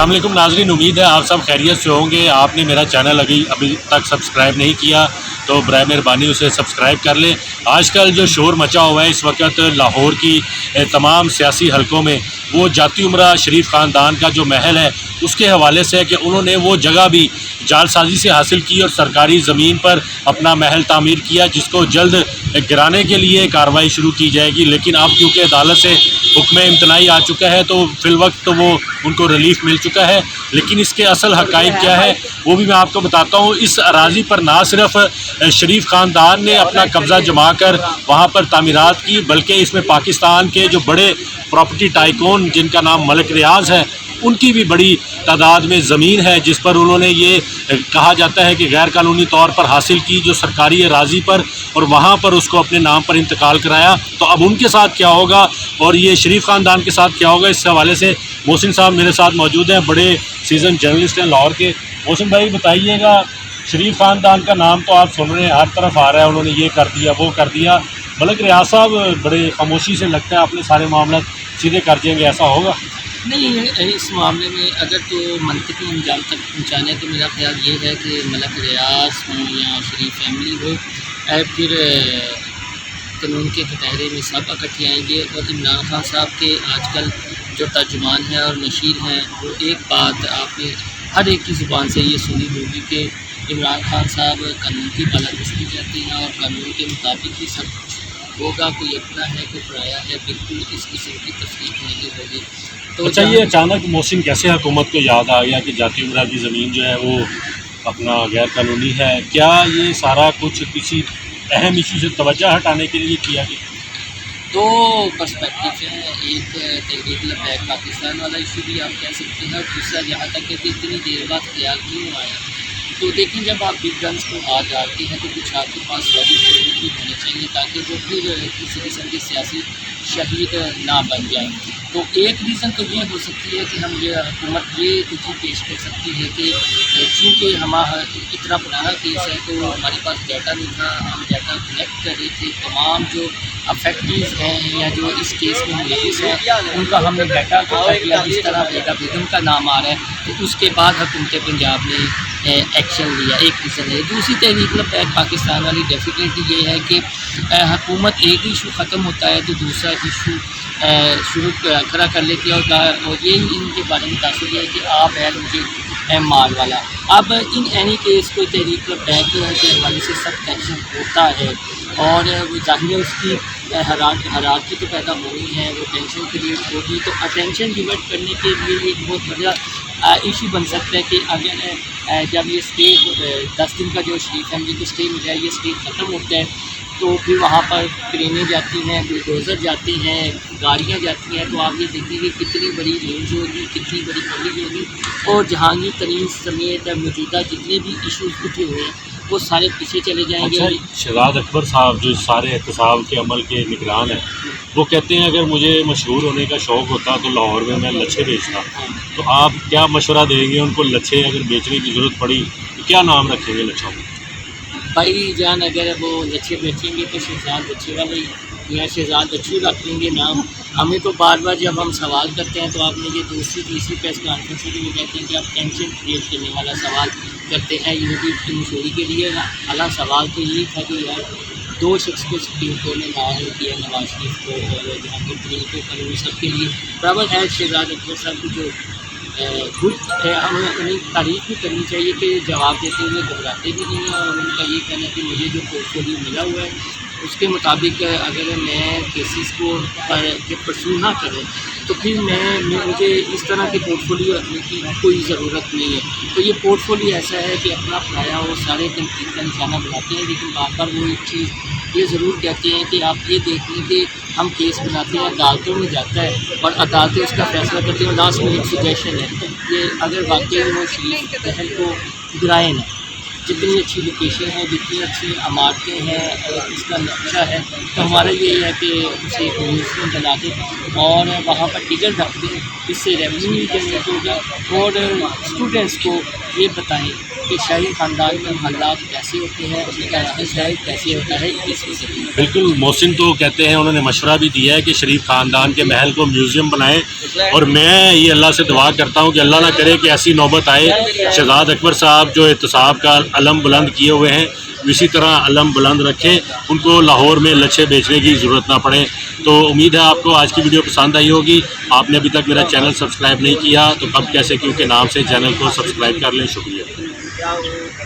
अस्सलाम वालेकुम नाज़रीन, उम्मीद है आप सब खैरियत से होंगे। आपने मेरा चैनल अभी तक सब्सक्राइब नहीं किया तो बराए मेहरबानी उसे सब्सक्राइब कर लें। आजकल जो शोर मचा हुआ है इस वक्त लाहौर की तमाम सियासी हलकों में, वो जाती उमरा शरीफ ख़ानदान का जो महल है उसके हवाले से है कि उन्होंने वो जगह भी जालसाजी से हासिल की और सरकारी ज़मीन पर अपना महल तामीर किया, जिसको जल्द गिराने के लिए कार्रवाई शुरू की जाएगी। लेकिन अब क्योंकि अदालत से हुक्म इम्तनाई आ चुका है तो फ़िलवक्त तो वो उनको रिलीफ मिल चुका है। लेकिन इसके असल हक़ाइक़ क्या है वो भी मैं आपको बताता हूँ। इस अराज़ी पर ना सिर्फ शरीफ ख़ानदान ने अपना कब्ज़ा जमा कर वहाँ पर तामीरात की, बल्कि इसमें पाकिस्तान के जो बड़े प्रॉपर्टी टाइकून जिनका नाम मलिक रियाज है उनकी भी बड़ी तादाद में ज़मीन है, जिस पर उन्होंने ये कहा जाता है कि गैर कानूनी तौर पर हासिल की जो सरकारी अराज़ी पर, और वहाँ पर उसको अपने नाम पर इंतकाल कराया। तो अब उनके साथ क्या होगा और ये शरीफ ख़ानदान के साथ क्या होगा, इस हवाले से मोहसिन साहब मेरे साथ मौजूद हैं, बड़े सीजन जर्नलिस्ट हैं लाहौर के। मोहसिन भाई बताइएगा, शरीफ ख़ानदान का नाम तो आप सुन रहे हैं, हर तरफ आ रहा है, उन्होंने ये कर दिया वो कर दिया। मलिक रियाज साहब बड़े खामोशी से लगता है अपने सारे मामला सीधे कर देंगे, ऐसा होगा? नहीं, इस मामले में अगर तो मनतकी अंजाम तक पहुँचाने तो मेरा ख्याल ये है कि मलिक रियाज हों या शरीफ फैमिली हो, फिर कानून के कटहरे में सब इकट्ठे आएंगे। और इमरान खान साहब के आजकल जो तर्जुमान हैं और नशीर हैं, वो एक बात आपने हर एक की ज़ुबान से ये सुनी होगी कि इमरान खान साहब कानून की बालादस्ती करते हैं और कानून के मुताबिक ही सब कुछ होगा, कोई अपना है कोई पराया है, बिल्कुल इस किस्म की तफरीक नहीं होगी। तो अच्छा, ये अचानक मोहसिन कैसे हुकूमत को याद आ गया कि जाती उमरा की ज़मीन जो है वो अपना गैर कानूनी है? क्या ये सारा कुछ किसी अहम इशू से तवज्जो हटाने के लिए किया गया? दो पर्सपेक्टिव है, एक तहरीक लबैक पाकिस्तान वाला इशू भी आप कह सकते हैं, और दूसरा जहाँ तक है कि इतनी देर बाद ख्याल क्यों आया। तो देखें, जब आप बिग गन्स को हाथ डालते हैं तो कुछ आपके पास वैल्यू भी होने चाहिए ताकि वो फिर किसी किस्म के सियासी शहीद ना बन जाए। तो एक रीज़न तो ये हो सकती है कि हम ये हुकूमत ये तिथि पेश कर सकती है कि चूँकि हमारा इतना पुराना केस है तो हमारे पास डाटा नहीं था, हम डाटा कलेक्ट कर रहे थे, तमाम जो अफेक्टीव हैं या जो इस केस में मुलविस हैं उनका हमने डाटा इकट्ठा किया। जिस तरह बेटा बेगम का नाम आ रहा है तो उसके बाद हुकूमत पंजाब ने एक्शन लिया, एक रीज़न है। दूसरी तहरीक लबैक पाकिस्तान वाली डेफिनेटली ये है कि हुकूमत एक इशू ख़त्म होता है तो दूसरा इशू शुरू खड़ा कर लेती है, और ये इनके बारे में तासुर है कि आप है मुझे माल वाला। अब इन एनी केस कोई तहरीक लबैक के हवाले से सख्त एक्शन होता है और वो जाहिर है उसकी हरारती तो पैदा होनी है, वो टेंशन क्रिएट होगी। तो अटेंशन डिवर्ट करने के लिए एक बहुत बड़ा इशू बन सकता है कि अगर जब ये स्टे 10 दिन का जो शरीफ फैमिली को स्टे मिला है, ये स्टे ख़त्म होता है तो फिर वहाँ पर क्रेनें जाती हैं, बुलडोज़र जाते हैं, गाड़ियाँ जाती हैं, तो आप ये देखेंगे कितनी बड़ी न्यूज़ होगी, कितनी बड़ी कवरेज होगी, और जहांगीर तरीन समेत मौजूदा जितने भी इशूज़ उठे हुए हैं वो सारे पीछे चले जाएंगे। अच्छा, शहजाद अकबर साहब जो सारे एहतसाब के अमल के निगरान हैं, वो कहते हैं अगर मुझे मशहूर होने का शौक़ होता तो लाहौर में मैं लच्छे बेचता। तो आप क्या मशवरा देंगे उनको? लच्छे अगर बेचने की ज़रूरत पड़ी तो क्या नाम रखेंगे लच्छों में? भाई जान, अगर वो लच्छे बेचेंगे तो शहजाद लच्छे वाले या शहजाद लच्छू रख लेंगे नाम। हमें तो बार बार जब हम सवाल करते हैं तो आपने ये दूसरी तीसरी प्रेस कॉन्फ्रेंस में भी कहते हैं कि आप टेंशन क्रिएट करने वाला सवाल करते हैं यूनिटी की मशहूरी के लिए। हालांकि सवाल तो यही था कि यार 2 शख्स को सुप्रीम कोर्ट ने नाअहल किया, नवाज शरीफ को और जहांगीर तरीन को, कानून सब के लिए बराबर है। शहजाद अकबर साहब की जो खुद है, हमें उन्हें तारीफ़ भी करनी चाहिए कि जवाब देते हुए घबराते भी नहीं हैं, और उनका ये कहना है कि मुझे जो पोर्टफोलियो मिला हुआ है उसके मुताबिक अगर मैं केसेस को परसू ना करूँ तो फिर मुझे इस तरह के पोर्टफोलियो रखने की कोई ज़रूरत नहीं है। तो ये पोर्टफोलियो ऐसा है कि अपना पराया वो सारे तनकीद का निशाना बनाते हैं, लेकिन बार बार वो एक चीज़ ये ज़रूर कहते हैं कि आप ये देख लें कि हम केस बनाते हैं, अदालतों में जाता है और अदालतें उसका फैसला करती हैं। लास्ट में एक सजेशन है कि अगर वाकई वो शरीफ महल को गिराए ना, जितनी अच्छी लोकेशन है, जितनी अच्छी इमारतें हैं, इसका नक्शा है, तो हमारा ये है कि उसे एक म्यूज़ियम बना दें और वहाँ पर टिकट रख दें। इससे रेवेन्यू भी जनरेट होगा और स्टूडेंट्स को ये बताएं کہ شاہی خاندان کے حالات کیسے ہوتے ہیں، اس کا رہس ہے کیسے ہوتا ہے 21ویں صدی میں۔ بالکل، محسن تو کہتے ہیں، انہوں نے مشورہ بھی دیا ہے کہ شریف خاندان کے محل کو میوزیم بنائیں، اور میں یہ اللہ سے دعا کرتا ہوں کہ اللہ نہ کرے کہ ایسی نوبت آئے شہزاد اکبر صاحب جو احتساب کا علم بلند کیے ہوئے ہیں اسی طرح علم بلند رکھیں، ان کو لاہور میں لچھے بیچنے کی ضرورت نہ پڑے۔ تو امید ہے آپ کو آج کی ویڈیو پسند آئی ہوگی۔ آپ نے ابھی تک میرا چینل سبسکرائب نہیں کیا تو کب کیسے کیوں کے نام سے چینل کو سبسکرائب کر لیں۔ شکریہ۔